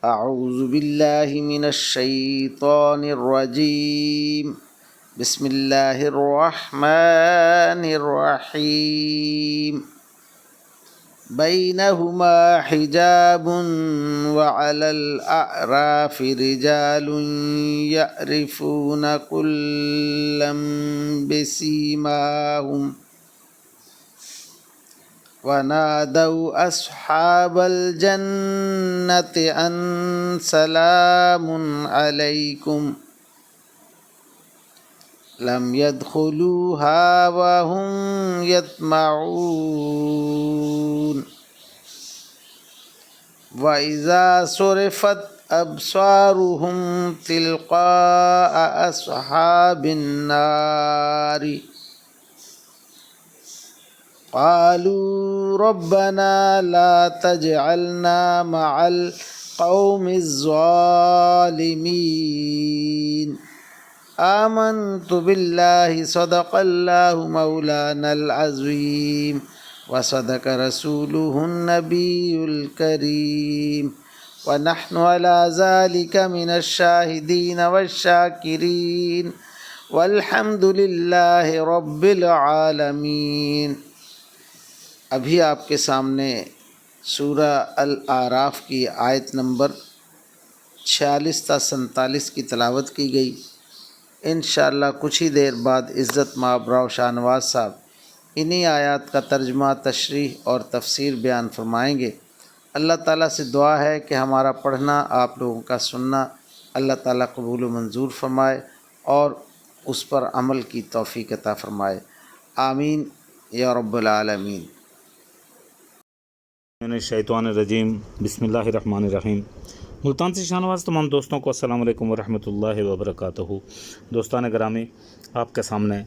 اعوذ باللہ من الشیطان الرجیم بسم اللہ الرحمن الرحیم بینہما حجاب وعلی الاعراف رجال یعرفون کلا بسیماہم وَنَادَوْا أَصْحَابَ الْجَنَّةِ أَنْ سَلَامٌ عَلَيْكُمْ لَمْ يَدْخُلُوهَا وَهُمْ يَطْمَعُونَ وَإِذَا صُرِفَتْ أَبْصَارُهُمْ تِلْقَاءَ أَصْحَابِ النَّارِ قالوا ربنا لا تجعلنا مع القوم الظالمين آمنت بالله صدق الله مولانا العظيم وصدق رسوله النبي الكريم ونحن على ذلك من الشاهدين والشاكرين والحمد لله رب العالمين۔ ابھی آپ کے سامنے سورہ الاعراف کی آیت نمبر 46 تا 47 کی تلاوت کی گئی۔ انشاءاللہ کچھ ہی دیر بعد عزت مآب راؤ شاہ نواز صاحب انہی آیات کا ترجمہ، تشریح اور تفسیر بیان فرمائیں گے۔ اللہ تعالیٰ سے دعا ہے کہ ہمارا پڑھنا، آپ لوگوں کا سننا اللہ تعالیٰ قبول و منظور فرمائے اور اس پر عمل کی توفیق عطا فرمائے، آمین یا رب العالمین۔ من الشیطان الرجیم، بسم اللہ الرحمن الرحیم۔ ملتان سے شاہنواز تمام دوستوں کو السلام علیکم ورحمۃ اللہ وبرکاتہ۔ دوستان گرامی، آپ کے سامنے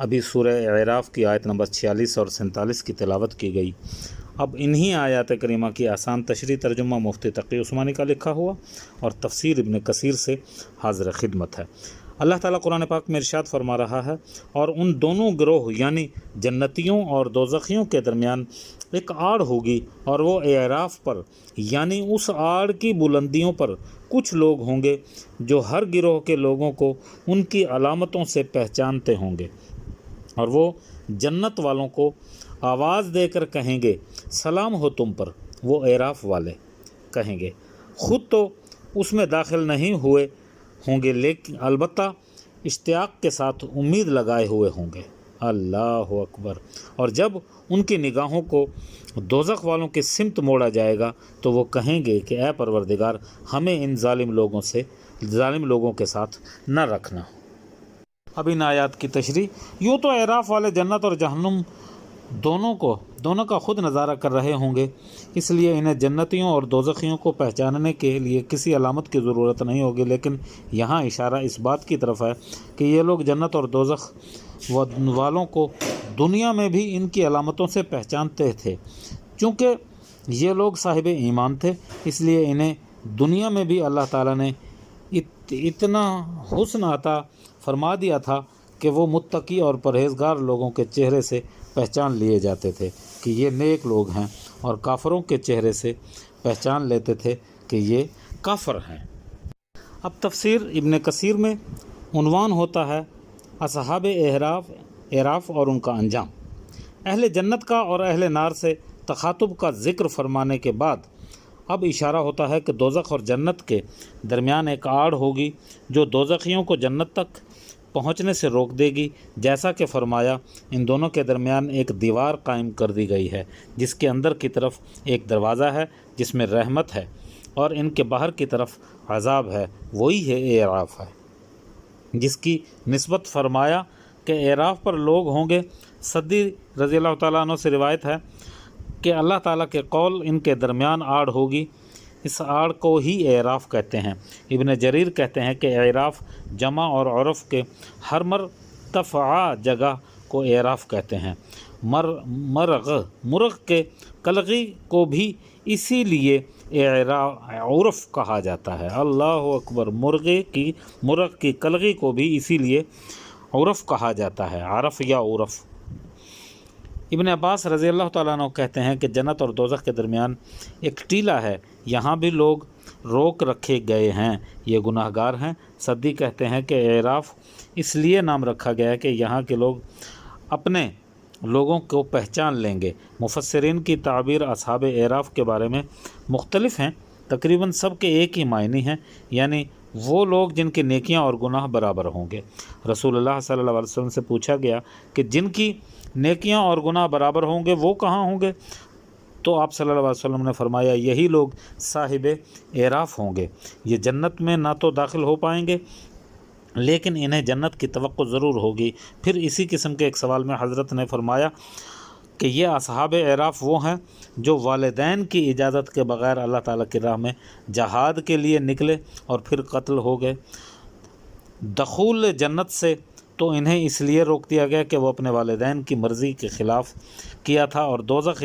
ابھی سورہ اعراف کی آیت نمبر 46 اور 47 کی تلاوت کی گئی۔ اب انہی آیات کریمہ کی آسان تشریح ترجمہ مفتی تقی عثمانی کا لکھا ہوا اور تفسیر ابن کثیر سے حاضر خدمت ہے۔ اللہ تعالیٰ قرآن پاک میں ارشاد فرما رہا ہے، اور ان دونوں گروہ یعنی جنتیوں اور دوزخیوں کے درمیان ایک آڑ ہوگی، اور وہ اعراف پر یعنی اس آڑ کی بلندیوں پر کچھ لوگ ہوں گے جو ہر گروہ کے لوگوں کو ان کی علامتوں سے پہچانتے ہوں گے، اور وہ جنت والوں کو آواز دے کر کہیں گے سلام ہو تم پر۔ وہ اعراف والے کہیں گے، خود تو اس میں داخل نہیں ہوئے ہوں گے لیکن البتہ اشتیاق کے ساتھ امید لگائے ہوئے ہوں گے۔ اللہ اکبر۔ اور جب ان کی نگاہوں کو دوزخ والوں کی سمت موڑا جائے گا تو وہ کہیں گے کہ اے پروردگار، ہمیں ان ظالم لوگوں کے ساتھ نہ رکھنا۔ اب ان آیات کی تشریح۔ یوں تو اعراف والے جنت اور جہنم دونوں کا خود نظارہ کر رہے ہوں گے، اس لیے انہیں جنتیوں اور دوزخیوں کو پہچاننے کے لیے کسی علامت کی ضرورت نہیں ہوگی، لیکن یہاں اشارہ اس بات کی طرف ہے کہ یہ لوگ جنت اور دوزخ والوں کو دنیا میں بھی ان کی علامتوں سے پہچانتے تھے۔ چونکہ یہ لوگ صاحب ایمان تھے، اس لیے انہیں دنیا میں بھی اللہ تعالیٰ نے اتنا حسن عطا فرما دیا تھا کہ وہ متقی اور پرہیزگار لوگوں کے چہرے سے پہچان لیے جاتے تھے کہ یہ نیک لوگ ہیں، اور کافروں کے چہرے سے پہچان لیتے تھے کہ یہ کافر ہیں۔ اب تفسیر ابن کثیر میں عنوان ہوتا ہے اصحاب اعراف اور ان کا انجام۔ اہل جنت کا اور اہل نار سے تخاطب کا ذکر فرمانے کے بعد اب اشارہ ہوتا ہے کہ دوزخ اور جنت کے درمیان ایک آڑ ہوگی جو دوزخیوں کو جنت تک پہنچنے سے روک دے گی، جیسا کہ فرمایا ان دونوں کے درمیان ایک دیوار قائم کر دی گئی ہے جس کے اندر کی طرف ایک دروازہ ہے جس میں رحمت ہے، اور ان کے باہر کی طرف عذاب ہے، وہی ہے اعراف ہے جس کی نسبت فرمایا کہ اعراف پر لوگ ہوں گے۔ صدی رضی اللہ تعالیٰ عنہ سے روایت ہے کہ اللہ تعالیٰ کے قول ان کے درمیان آڑ ہوگی، اس آڑ کو ہی اعراف کہتے ہیں۔ ابن جریر کہتے ہیں کہ اعراف جمع اور عرف کے ہر مرتفع جگہ کو اعراف کہتے ہیں۔ مرغ کے کلغی کو بھی اسی لیے عرف کہا جاتا ہے۔ اللہ اکبر۔ مرغ کی کلغی کو بھی اسی لیے عرف کہا جاتا ہے، عرف یا عرف۔ ابن عباس رضی اللہ تعالیٰ عنہ کہتے ہیں کہ جنت اور دوزخ کے درمیان ایک ٹیلہ ہے، یہاں بھی لوگ روک رکھے گئے ہیں، یہ گناہ گار ہیں۔ سدی کہتے ہیں کہ اعراف اس لیے نام رکھا گیا ہے کہ یہاں کے لوگ اپنے لوگوں کو پہچان لیں گے۔ مفسرین کی تعبیر اصحاب اعراف کے بارے میں مختلف ہیں، تقریباً سب کے ایک ہی معنی ہیں، یعنی وہ لوگ جن کی نیکیاں اور گناہ برابر ہوں گے۔ رسول اللہ صلی اللہ علیہ وسلم سے پوچھا گیا کہ جن کی نیکیاں اور گناہ برابر ہوں گے وہ کہاں ہوں گے؟ تو آپ صلی اللہ علیہ وسلم نے فرمایا یہی لوگ صاحب اعراف ہوں گے۔ یہ جنت میں نہ تو داخل ہو پائیں گے لیکن انہیں جنت کی توقع ضرور ہوگی۔ پھر اسی قسم کے ایک سوال میں حضرت نے فرمایا کہ یہ اصحاب اعراف وہ ہیں جو والدین کی اجازت کے بغیر اللہ تعالیٰ کی راہ میں جہاد کے لیے نکلے اور پھر قتل ہو گئے۔ دخول جنت سے تو انہیں اس لیے روک دیا گیا کہ وہ اپنے والدین کی مرضی کے خلاف کیا تھا، اور دوزخ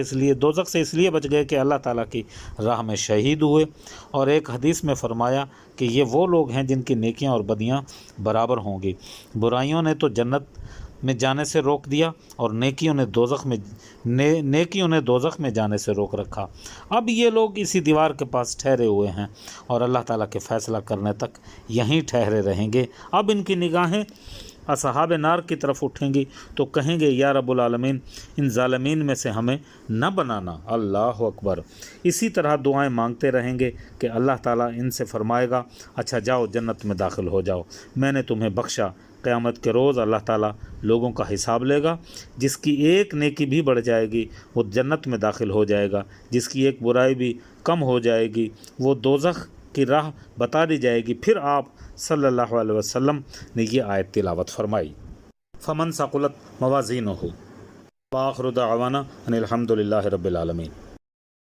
سے اس لیے بچ گئے کہ اللہ تعالیٰ کی راہ میں شہید ہوئے۔ اور ایک حدیث میں فرمایا کہ یہ وہ لوگ ہیں جن کی نیکیاں اور بدیاں برابر ہوں گی۔ برائیوں نے تو جنت میں جانے سے روک دیا اور نیکیوں نے دوزخ میں جانے سے روک رکھا۔ اب یہ لوگ اسی دیوار کے پاس ٹھہرے ہوئے ہیں اور اللہ تعالیٰ کے فیصلہ کرنے تک یہیں ٹھہرے رہیں گے۔ اب ان کی نگاہیں اصحاب نار کی طرف اٹھیں گی تو کہیں گے یا رب العالمین ان ظالمین میں سے ہمیں نہ بنانا۔ اللہ اکبر۔ اسی طرح دعائیں مانگتے رہیں گے کہ اللہ تعالیٰ ان سے فرمائے گا اچھا جاؤ جنت میں داخل ہو جاؤ، میں نے تمہیں بخشا۔ قیامت کے روز اللہ تعالیٰ لوگوں کا حساب لے گا، جس کی ایک نیکی بھی بڑھ جائے گی وہ جنت میں داخل ہو جائے گا، جس کی ایک برائی بھی کم ہو جائے گی وہ دوزخ کی راہ بتا دی جائے گی۔ پھر آپ صلی اللہ علیہ وسلم نے یہ آیت تلاوت فرمائی، فمن ثقلت موازینہ وآخر دعوانا ان الحمد للہ رب العالمین۔